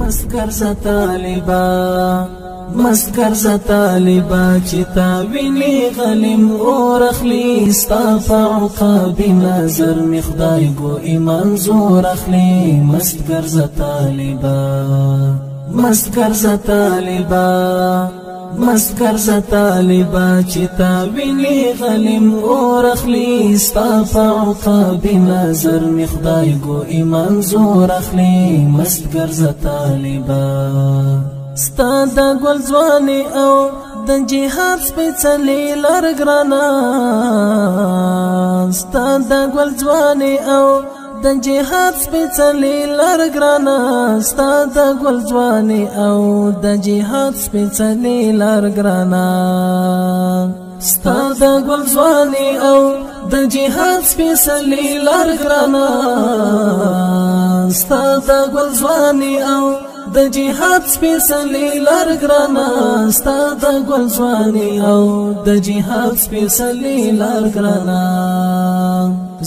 مسکر ز طالبا مسکر ز طالبا چتا ویني غلیم اور اخلی ستا فعقاب نظر می خدای گو ایمان زور اخلی مسکر ز طالبا مسکر ز طالبا مسکر ز طالبا چتا ویني غلیم اور اخلی ستا فعقاب نظر می خدای گو ایمان زور اخلی مسکر ز طالبا ستا د ګل ځواني او د جهاد سپېڅلې لار ګرانه ستا د ګل ځواني او د جهاد سپېڅلې لار ګرانه ستا د ګل ځواني او د جهاد سپېڅلې لار ګرانه ستا د ګل ځواني او د جهاد سپېڅلې لار ګرانه ستا د ګل ځواني او د جهاد سپېڅلې لار ګرانه ستا د ګل ځواني او د جهاد سپېڅلې لار ګرانه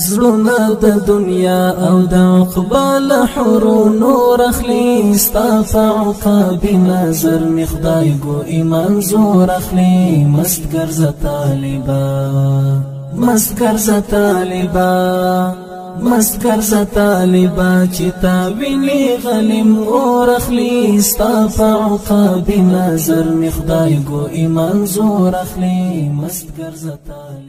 زړونه د دنیا او د عقبا له حورو نور اخلي ستا فعقاب نظر می خدای ګو ایمان زور اخلي مسکر ز طالبا مسکر ز طالبا مسکر ز طالبا چتا ویني غلیم اور اخلی ستا فعقاب نظر می خدای ګو ایمان زور اخلی مسکر ز طالبا